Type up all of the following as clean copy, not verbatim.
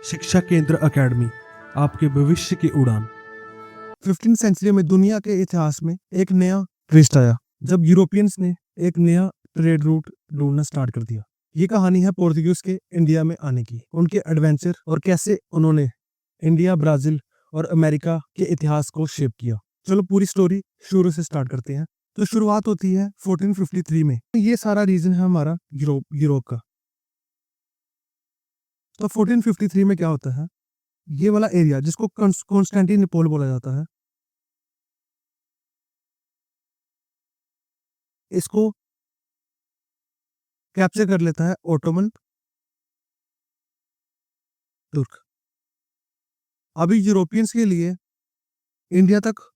शिक्षा केंद्र अकेडमी, आपके भविष्य की उड़ान। 15th सेंचुरी में दुनिया के इतिहास में एक नया ट्विस्ट आया जब यूरोपियंस ने एक नया ट्रेड रूट ढूंढना स्टार्ट कर दिया। ये कहानी है पोर्तुगीज के इंडिया में आने की, उनके एडवेंचर और कैसे उन्होंने इंडिया, ब्राजील और अमेरिका के इतिहास को शेप किया। चलो पूरी स्टोरी शुरू से स्टार्ट करते हैं। तो शुरुआत होती है 1453 में। ये सारा रीजन है हमारा यूरोप का। तो 1453 में क्या होता है, ये वाला एरिया जिसको कॉन्स्टेंटिनोपल बोला जाता है, इसको कैप्चर कर लेता है ओटोमन तुर्क। अभी यूरोपियंस के लिए इंडिया तक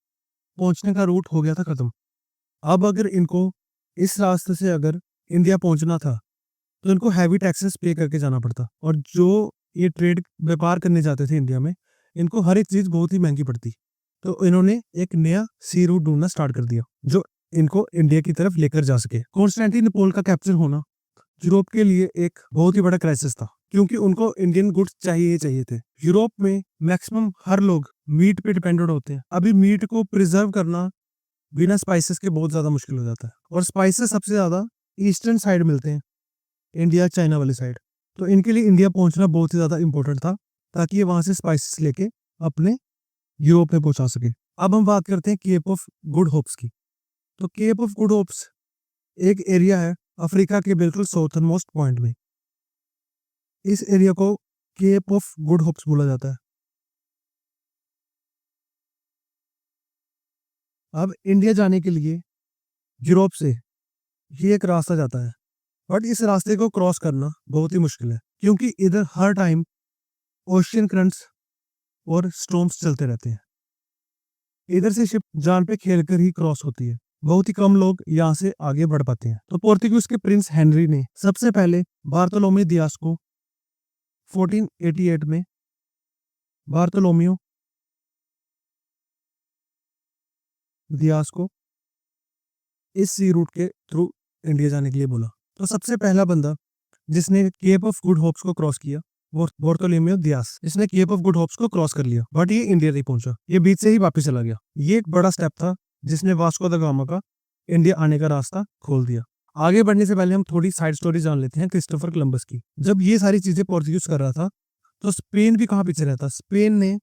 पहुंचने का रूट हो गया था खत्म। अब अगर इनको इस रास्ते से अगर इंडिया पहुंचना था तो इनको हैवी टैक्सेस पे करके जाना पड़ता, और जो ये ट्रेड व्यापार करने जाते थे इंडिया में, इनको हर एक चीज बहुत ही महंगी पड़ती। तो इन्होंने एक नया सी रूट ढूंढना स्टार्ट कर दिया जो इनको इंडिया की तरफ लेकर जा सके। कॉन्स्टेंटिनोपल का कैप्चर होना यूरोप के लिए एक बहुत ही बड़ा क्राइसिस था, क्योंकि उनको इंडियन गुड्स चाहिए ही चाहिए थे। यूरोप में मैक्सिमम हर लोग मीट पे डिपेंडेंट होते हैं। अभी मीट को प्रिजर्व करना बिना स्पाइसेस के बहुत ज्यादा मुश्किल हो जाता है, और स्पाइसेस सबसे ज्यादा ईस्टर्न साइड मिलते हैं, इंडिया चाइना वाली साइड। तो इनके लिए इंडिया पहुंचना बहुत ही ज्यादा इंपॉर्टेंट था, ताकि ये वहां से स्पाइसेस लेके अपने यूरोप में पहुंचा सके। अब हम बात करते हैं केप ऑफ गुड होप्स की। तो केप ऑफ गुड होप्स एक एरिया है अफ्रीका के बिल्कुल साउथर्न मोस्ट पॉइंट में। इस एरिया को केप ऑफ गुड होप्स बोला जाता है। अब इंडिया जाने के लिए यूरोप से ये एक रास्ता जाता है, बट इस रास्ते को क्रॉस करना बहुत ही मुश्किल है, क्योंकि इधर हर टाइम ओशियन करंट्स और स्टॉर्म्स चलते रहते हैं। इधर से शिप जान पे खेल कर ही क्रॉस होती है, बहुत ही कम लोग यहाँ से आगे बढ़ पाते हैं। तो पोर्तुगीज के प्रिंस हेनरी ने सबसे पहले बार्थोलोम्यू दियास को 1488 में बार्थोलोम्यू दियास को इस सी रूट के थ्रू इंडिया जाने के लिए बोला। तो सबसे पहला बंदा जिसने केप ऑफ गुड होप्स को क्रॉस किया वो बार्थोलोम्यू दियास। इसने केप ऑफ गुड होप्स को क्रॉस कर लिया, बट ये इंडिया नहीं पहुंचा, ये बीच से ही वापस चला गया। ये एक बड़ा स्टेप था जिसने वास्को द गामा का इंडिया आने का रास्ता खोल दिया। आगे बढ़ने से पहले हम थोड़ी साइड स्टोरी जान लेते हैं क्रिस्टोफर कोलंबस की। जब ये सारी चीजें पोर्तुगीज कर रहा था तो स्पेन भी कहाँ पीछे रहता। स्पेन ने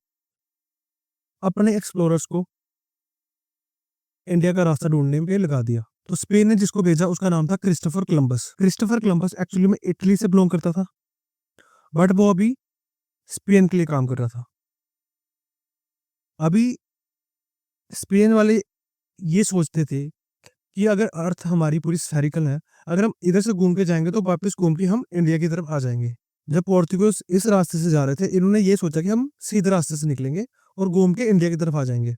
अपने एक्सप्लोरर्स को इंडिया का रास्ता ढूंढने में लगा दिया। तो स्पेन ने जिसको भेजा उसका नाम था Christopher Columbus. Christopher Columbus actually में इटली से बिलोंग करता था, बट वो अभी स्पेन के लिए काम कर रहा था। अभी स्पेन वाले ये सोचते थे कि अगर अर्थ हमारी पूरी स्फेरिकल है, अगर हम इधर से घूम के जाएंगे तो वापस घूम के हम इंडिया की तरफ आ जाएंगे। जब पोर्तुगीज इस रास्ते से जा रहे थे, इन्होंने ये सोचा कि हम सीधे रास्ते से निकलेंगे और घूम के इंडिया की तरफ आ जाएंगे।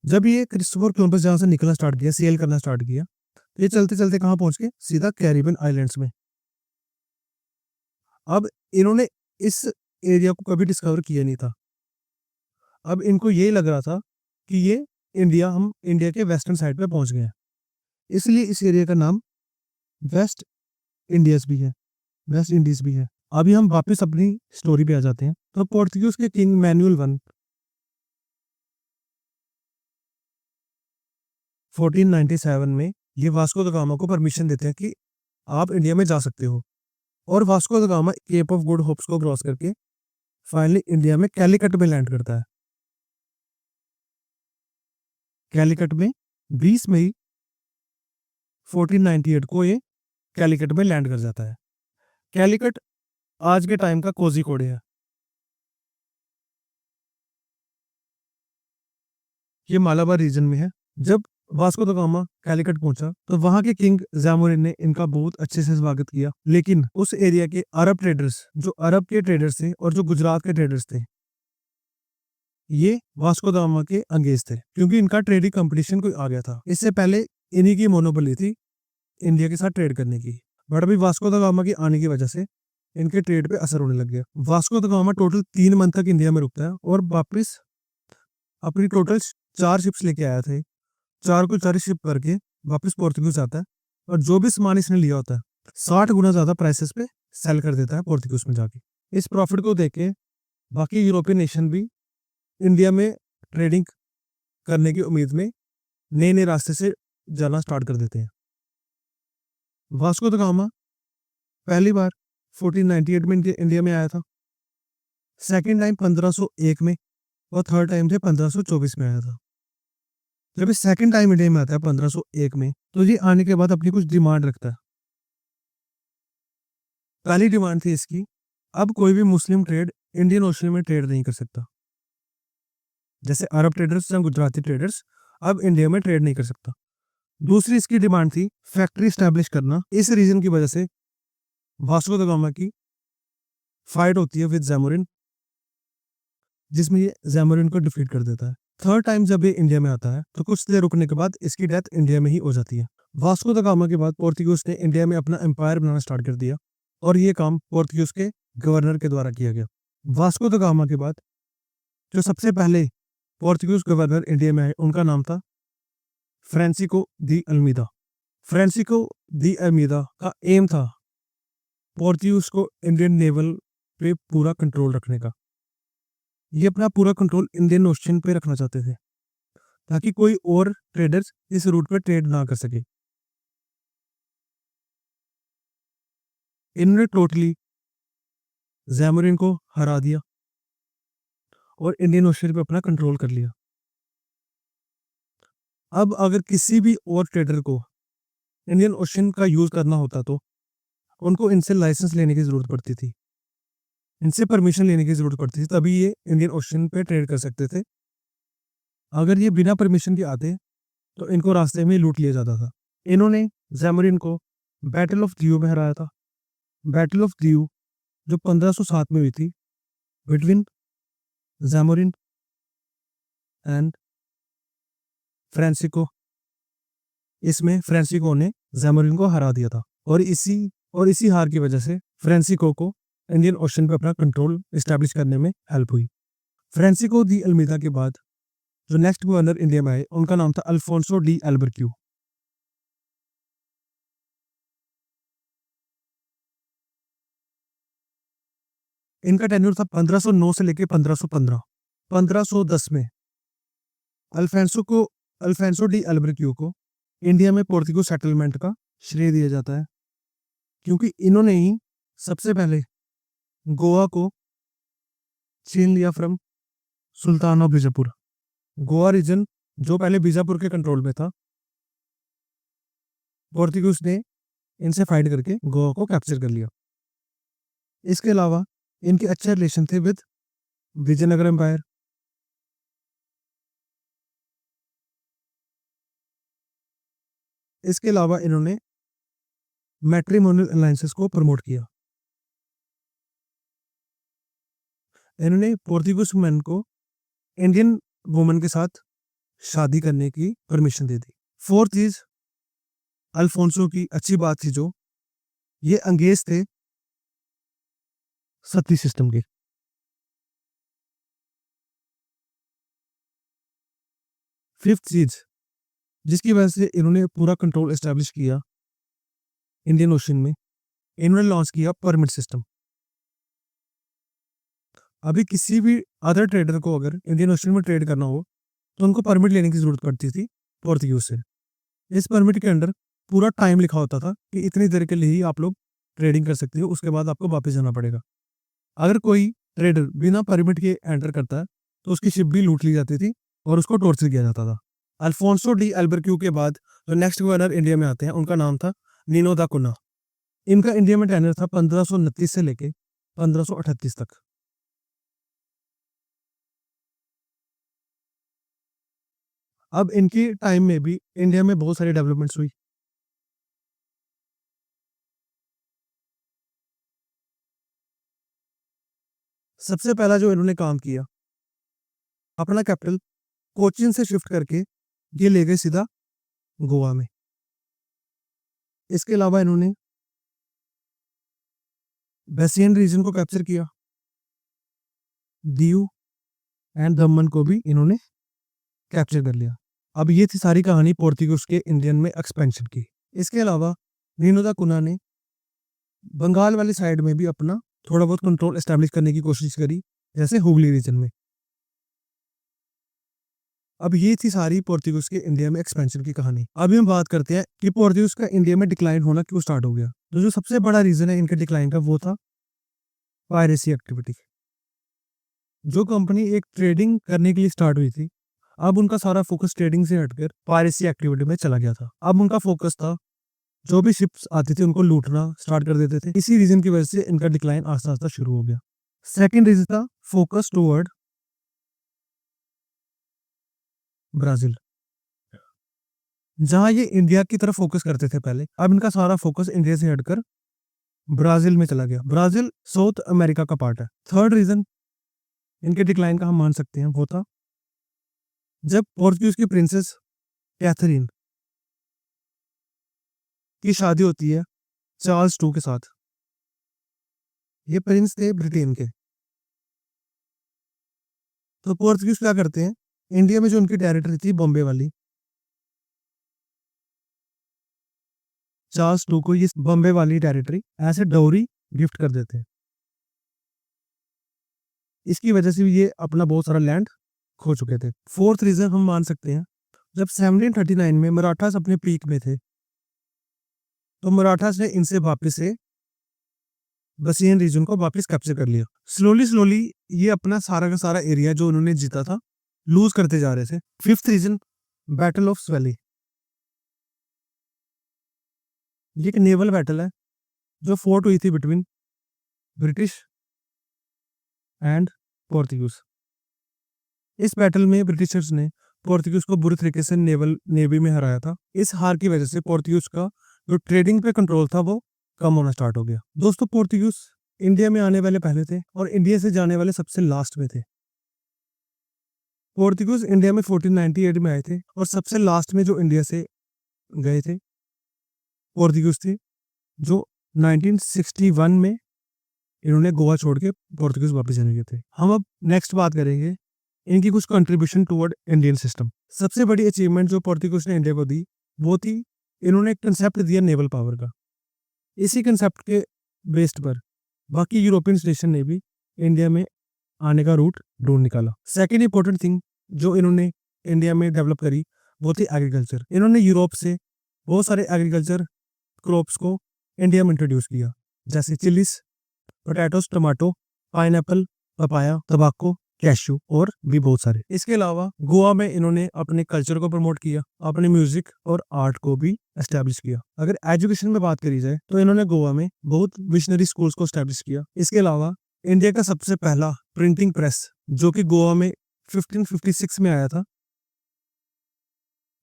जब ये क्रिस्टोफर कोलंबस जहां से निकलना स्टार्ट किया, सेल करना स्टार्ट किया, तो ये चलते चलते कहाँ पहुंच गए, सीधा कैरिबियन आइलैंड्स में। अब इन्होंने इस एरिया को कभी डिस्कवर किया नहीं था। अब इनको यही लग रहा था कि ये हम इंडिया के वेस्टर्न साइड पे पहुंच गए हैं, इसलिए इस एरिया का नाम वेस्ट इंडियस भी है, वेस्ट इंडीज भी है। अभी हम वापस अपनी स्टोरी पे आ जाते हैं। तो पोर्तुगीज के किंग मैनुअल 1 1497 में ये वास्को द गामा को परमिशन देते हैं कि आप इंडिया में जा सकते हो, और Vasco da Gama Cape of Good Hopes को क्रॉस करके फाइनली इंडिया में कैलिकट में लैंड करता है। कैलिकट में 20 मई 1498 को ये कैलिकट में लैंड कर जाता है। कैलिकट आज के टाइम का कोझिकोड है। ये मालाबार रीजन में है। जब वास्को द गामा कैलिकट पहुंचा तो वहां के किंग जामोरिन ने इनका बहुत अच्छे से स्वागत किया, लेकिन उस एरिया के अरब ट्रेडर्स, जो अरब के ट्रेडर्स थे और जो गुजरात के ट्रेडर्स थे, ये वास्को द गामा के अंगेज थे, क्योंकि इनका ट्रेडिंग कंपटीशन कोई आ गया था। इससे पहले इन्हीं की मोनोपोली थी इंडिया के साथ ट्रेड करने की, बट अभी वास्को द गामा के आने की वजह से इनके ट्रेड पे असर होने लग गया। Vasco da gamma total 3 month तक इंडिया में रुकता है और वापस अपनी टोटल 4 शिप्स लेके आया थे। 4 को 4 शिप करके वापस पोर्तुगीज आता है, और जो भी सामान इसने लिया होता है 60 गुना ज्यादा प्राइसेस पे सेल कर देता है पोर्तुगीज में जाके। इस प्रॉफिट को देख के बाकी यूरोपियन नेशन भी इंडिया में ट्रेडिंग करने की उम्मीद में नए नए रास्ते से जाना स्टार्ट कर देते हैं। वास्को द गामा पहली बार 1498 में इंडिया में आया था, सेकेंड टाइम 1501 में, और थर्ड टाइम से 1524 में आया था। जब ये सेकेंड टाइम इंडिया में आता है 1501 में, तो ये आने के बाद अपनी कुछ डिमांड रखता है। पहली डिमांड थी इसकी, अब कोई भी मुस्लिम ट्रेड इंडियन ओशन में ट्रेड नहीं कर सकता। जैसे अरब ट्रेडर्स या गुजराती ट्रेडर्स अब इंडिया में ट्रेड नहीं कर सकता। दूसरी इसकी डिमांड थी फैक्ट्री स्टैब्लिश करना। इस रीजन की वजह से वास्को द गामा की फाइट होती है विद जैमोरिन, जिसमें ये जैमोरिन को डिफीट कर देता है। थर्ड टाइम जब ये इंडिया में आता है तो कुछ देर रुकने के बाद इसकी डेथ इंडिया में ही हो जाती है। वास्को द गामा के बाद पोर्तुगीज ने इंडिया में अपना एम्पायर बनाना स्टार्ट कर दिया, और ये काम पोर्तुगीज के गवर्नर के द्वारा किया गया। वास्को द गामा के बाद जो सबसे पहले पोर्तुगीज गवर्नर इंडिया में आए उनका नाम था फ्रांसिस्को दी अल्मीदा। फ्रांसिस्को दी अल्मीदा का एम था पोर्तुगीज को इंडियन नेवल पे पूरा कंट्रोल रखने का। ये अपना पूरा कंट्रोल इंडियन ओशन पे रखना चाहते थे ताकि कोई और ट्रेडर्स इस रूट पे ट्रेड ना कर सके। इन्होंने टोटली जैमोरिन को हरा दिया और इंडियन ओशन पे अपना कंट्रोल कर लिया। अब अगर किसी भी और ट्रेडर को इंडियन ओशन का यूज करना होता तो उनको इनसे लाइसेंस लेने की जरूरत पड़ती थी, इनसे परमिशन लेने की जरूरत पड़ती थी, तभी ये इंडियन ओशन पे ट्रेड कर सकते थे। अगर ये बिना परमिशन के आते तो इनको रास्ते में लूट लिया जाता था। इन्होंने जैमोरिन को बैटल ऑफ दियो में हराया था। बैटल ऑफ दियो जो 1507 में हुई थी बिटवीन जैमोरिन एंड फ्रांसिस्को, इसमें फ्रांसिस्को ने जैमोरिन को हरा दिया था, और इसी हार की वजह से फ्रांसिस्को को इंडियन ओशन पे अपना कंट्रोल एस्टैब्लिश करने में हेल्प हुई। फ्रांसिस्को दी अल्मीदा के बाद जो नेक्स्ट गवर्नर इंडिया में आए उनका नाम था अल्फोंसो डी एल्बर्क्यू। इनका टेन्योर था 1509 से लेकर 1515। 1510 में अल्फोंसो डी एल्बर्क्यू को इंडिया में पोर्तुगीज सेटलमेंट का श्रेय दिया जाता है, क्योंकि इन्होंने ही सबसे पहले गोवा को छीन लिया from sultan of Bijapur. Goa region जो पहले बीजापुर के कंट्रोल में था, पोर्तुगीज ने इनसे फाइट करके गोवा को कैप्चर कर लिया। इसके अलावा इनके अच्छे रिलेशन थे विद विजयनगर एम्पायर। इसके अलावा इन्होंने मैट्रिमोनियल अलायंसेस को प्रमोट किया। इन्होंने पोर्तुगीज वुमेन को इंडियन वुमेन के साथ शादी करने की परमिशन दे दी। फोर्थ चीज अल्फोंसो की अच्छी बात थी, जो ये अंग्रेज थे सती सिस्टम के। फिफ्थ चीज जिसकी वजह से इन्होंने पूरा कंट्रोल एस्टैब्लिश किया इंडियन ओशन में, इन्होंने लॉन्च किया परमिट सिस्टम। अभी किसी भी अदर ट्रेडर को अगर इंडियन ओशन में ट्रेड करना हो तो उनको परमिट लेने की जरूरत पड़ती थी पोर्तुगीज से। इस परमिट के अंदर पूरा टाइम लिखा होता था कि इतनी देर के लिए ही आप लोग ट्रेडिंग कर सकते हो, उसके बाद आपको वापस जाना पड़ेगा। अगर कोई ट्रेडर बिना परमिट के एंटर करता है तो उसकी शिप भी लूट ली जाती थी और उसको टॉर्चर किया जाता था। अल्फोंसो डी एल्बर्क्यू के बाद जो नेक्स्ट गवर्नर इंडिया में आते हैं उनका नाम था नीनो दा कुन्ना। इनका इंडिया में टेन्योर था 1529 से लेके 1538 तक। अब इनकी टाइम में भी इंडिया में बहुत सारी डेवलपमेंट्स हुई। सबसे पहला जो इन्होंने काम किया, अपना कैपिटल कोचीन से शिफ्ट करके ये ले गए सीधा गोवा में। इसके अलावा इन्होंने बेसियन रीजन को कैप्चर किया, दीव एंड दमन को भी इन्होंने कैप्चर कर लिया। अब ये थी सारी कहानी पोर्तुगीज के इंडियन में एक्सपेंशन की। इसके अलावा नीनो दा कुन्ना ने बंगाल वाली साइड में भी अपना थोड़ा बहुत कंट्रोल एस्टैब्लिश करने की कोशिश करी जैसे हुगली रीजन में। अब ये थी सारी पोर्तुगीज के इंडिया में एक्सपेंशन की कहानी। अभी हम बात करते हैं कि पोर्तुगीज का इंडिया में डिक्लाइन होना क्यों स्टार्ट हो गया। तो जो सबसे बड़ा रीजन है इनके डिक्लाइन का वो था पायरेसी एक्टिविटी। जो कंपनी एक ट्रेडिंग करने के लिए स्टार्ट हुई थी, अब उनका सारा फोकस ट्रेडिंग से हटकर पायरेसी एक्टिविटी में चला गया था। अब उनका फोकस था जो भी शिप्स आती थी उनको लूटना स्टार्ट कर देते थे। इसी रीजन की वजह से इनका डिक्लाइन आस्ता आस्ता शुरू हो गया। सेकेंड रीजन था फोकस टुवर्ड ब्राजील। जहां ये इंडिया की तरफ फोकस करते थे पहले, अब इनका सारा फोकस इंडिया से हटकर ब्राजील में चला गया। ब्राजील साउथ अमेरिका का पार्ट है। थर्ड रीजन इनके डिक्लाइन का हम मान सकते हैं वो था जब पोर्चुगीज की प्रिंसेस कैथरीन की शादी होती है चार्ल्स टू के साथ। ये प्रिंस थे ब्रिटेन के। तो पोर्चुगीज क्या करते हैं, इंडिया में जो उनकी टेरिटरी थी बॉम्बे वाली, चार्ल्स टू को ये बॉम्बे वाली टेरिटरी ऐसे डाउरी गिफ्ट कर देते हैं। इसकी वजह से ये अपना बहुत सारा लैंड खो चुके थे। फोर्थ रीजन हम मान सकते हैं जब 1739 में मराठास अपने पीक में थे, तो मराठास ने इनसे वापस से बसियन रीजन को वापस कैप्चर कर लिया। स्लोली स्लोली ये अपना सारा का सारा एरिया जो उन्होंने जीता था लूज करते जा रहे थे। Fifth reason battle of Swally. ये एक नेवल बैटल है जो फोर्ट हुई थी बिटवीन ब्रिटिश एंड पोर्तुगीज। इस बैटल में ब्रिटिशर्स ने पोर्तुगीज को बुरी तरीके से नेवी में हराया था। इस हार की वजह से पोर्तुगीज का जो ट्रेडिंग पे कंट्रोल था वो कम होना स्टार्ट हो गया। दोस्तों पोर्तुगीज इंडिया में आने वाले पहले थे और इंडिया से जाने वाले सबसे लास्ट में थे। पोर्तुगीज इंडिया में 1498 में आए थे और सबसे लास्ट में जो इंडिया से गए थे पोर्तुगीज थे, जो 1961 में इन्होंने गोवा छोड़ के पोर्तुगीज वापस जाने के थे। हम अब नेक्स्ट बात करेंगे इनकी कुछ कंट्रीब्यूशन टुवर्ड इंडियन सिस्टम। सबसे बड़ी अचीवमेंट जो पोर्तुगीज ने इंडिया को दी वो थी इन्होंने एक कंसेप्ट दिया नेवल पावर का। इसी कंसेप्ट के बेस्ड पर बाकी यूरोपियन स्टेशन ने भी इंडिया में आने का रूट ढूंढ निकाला। सेकेंड इंपॉर्टेंट थिंग जो इन्होंने इंडिया में डेवलप करी वो थी एग्रीकल्चर। इन्होंने यूरोप से बहुत सारे एग्रीकल्चर क्रॉप्स को इंडिया में इंट्रोड्यूस किया, जैसे chillies, potatoes, tomato, pineapple, papaya, तंबाकू, कैशू और भी बहुत सारे। इसके अलावा गोवा में इन्होंने अपने कल्चर को प्रमोट किया, अपने म्यूजिक और आर्ट को भी एस्टैब्लिश किया। अगर एजुकेशन में बात करी जाए तो इन्होंने गोवा में बहुत मिशनरी स्कूल्स को एस्टैब्लिश किया। इसके अलावा इंडिया का सबसे पहला प्रिंटिंग प्रेस जो कि गोवा में 1556 में आया था,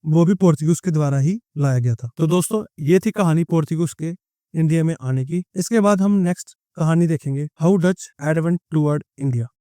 वो भी पोर्तुगीज के द्वारा ही लाया गया था। तो दोस्तों ये थी कहानी पोर्तुगीज के इंडिया में आने की। इसके बाद हम नेक्स्ट कहानी देखेंगे how Dutch advent toward India.